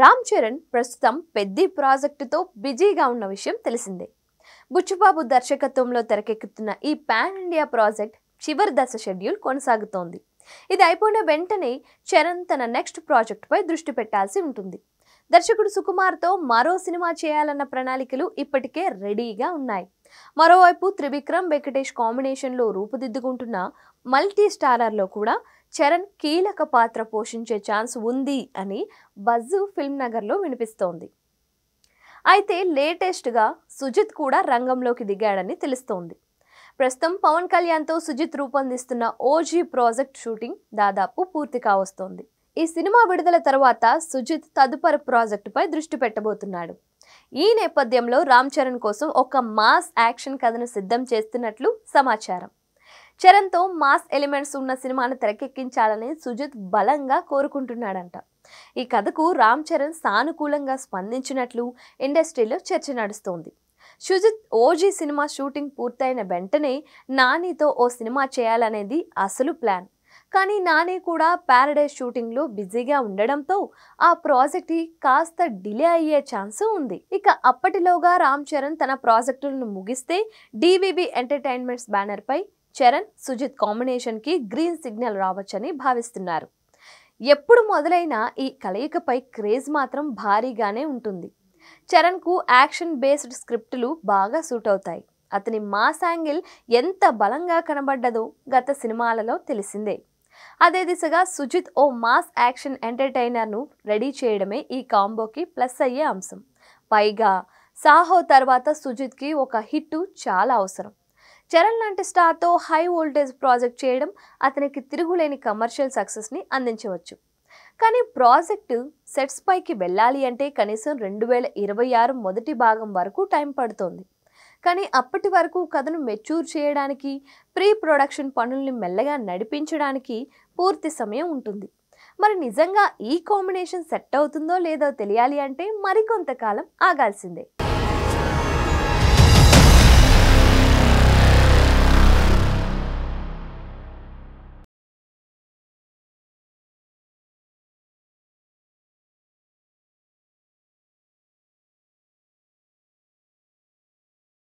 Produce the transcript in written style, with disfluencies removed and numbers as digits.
రామ్ చరణ్ ప్రస్తుతం పెద్ద ప్రాజెక్టుతో బిజీగా ఉన్న విషయం తెలిసిందే. బుచ్చుబాబు దర్శకత్వంలో తెరకెక్కుతున్న ఈ పాన్ ఇండియా ప్రాజెక్ట్ చివరి దశ షెడ్యూల్ కొనసాగుతోంది. ఇది అయిపోయిన వెంటనే చరణ్ తన నెక్స్ట్ ప్రాజెక్ట్ పై దృష్టి పెట్టాల్సి ఉంటుంది. దర్శకుడు సుకుమార్తో మరో సినిమా చేయాలన్న ప్రణాళికలు ఇప్పటికే రెడీగా ఉన్నాయి. మరోవైపు త్రివిక్రమ్ వెంకటేష్ కాంబినేషన్లో రూపుదిద్దుకుంటున్న మల్టీ స్టారర్లో కూడా చరణ్ కీలక పాత్ర పోషించే ఛాన్స్ ఉంది అని బజ్జు ఫిల్మ్ నగర్లో వినిపిస్తోంది. అయితే లేటెస్ట్గా సుజిత్ కూడా రంగంలోకి దిగాడని తెలుస్తోంది. ప్రస్తుతం పవన్ కళ్యాణ్తో సుజిత్ రూపొందిస్తున్న ఓజీ ప్రాజెక్ట్ షూటింగ్ దాదాపు పూర్తి కావస్తోంది. ఈ సినిమా విడుదల తర్వాత సుజిత్ తదుపరి ప్రాజెక్టుపై దృష్టి పెట్టబోతున్నాడు. ఈ నేపథ్యంలో రామ్ చరణ్ కోసం ఒక మాస్ యాక్షన్ కథను సిద్ధం చేస్తున్నట్లు సమాచారం. చరణ్తో మాస్ ఎలిమెంట్స్ ఉన్న సినిమాను తెరకెక్కించాలని సుజిత్ బలంగా కోరుకుంటున్నాడంట. ఈ కథకు రామ్ చరణ్ సానుకూలంగా స్పందించినట్లు ఇండస్ట్రీలో చర్చ నడుస్తోంది. సుజిత్ ఓజీ సినిమా షూటింగ్ పూర్తయిన వెంటనే నానితో ఓ సినిమా చేయాలనేది అసలు ప్లాన్. కానీ నాని కూడా ప్యారడైజ్ షూటింగ్లో బిజీగా ఉండడంతో ఆ ప్రాజెక్ట్ కాస్త డిలే అయ్యే ఛాన్స్ ఉంది. ఇక అప్పటిలోగా రామ్ చరణ్ తన ప్రాజెక్టులను ముగిస్తే డివివి ఎంటర్టైన్మెంట్స్ బ్యానర్పై చరణ్ సుజిత్ కాంబినేషన్కి గ్రీన్ సిగ్నల్ రావచ్చని భావిస్తున్నారు. ఎప్పుడు మొదలైన ఈ కలయికపై క్రేజ్ మాత్రం భారీగానే ఉంటుంది. చరణ్కు యాక్షన్ బేస్డ్ స్క్రిప్టులు బాగా సూట్ అవుతాయి. అతని మాస్ యాంగిల్ ఎంత బలంగా కనబడ్డదో గత సినిమాలలో తెలిసిందే. అదే దిశగా సుజిత్ ఓ మాస్ యాక్షన్ ఎంటర్టైనర్ను రెడీ చేయడమే ఈ కాంబోకి ప్లస్ అయ్యే అంశం. పైగా సాహో తర్వాత సుజిత్కి ఒక హిట్ చాలా అవసరం. చరణ్ లాంటి స్టార్తో హై వోల్టేజ్ ప్రాజెక్ట్ చేయడం అతనికి తిరుగులేని కమర్షియల్ సక్సెస్ని అందించవచ్చు. కానీ ప్రాజెక్టు సెట్స్ పైకి వెళ్ళాలి అంటే కనీసం 2026 మొదటి భాగం వరకు టైం పడుతోంది. కానీ అప్పటి వరకు కథను మెచ్యూర్ చేయడానికి, ప్రీ ప్రొడక్షన్ పనుల్ని మెల్లగా నడిపించడానికి పూర్తి సమయం ఉంటుంది. మరి నిజంగా ఈ కాంబినేషన్ సెట్ అవుతుందో లేదో తెలియాలి అంటే మరికొంతకాలం ఆగాల్సిందే.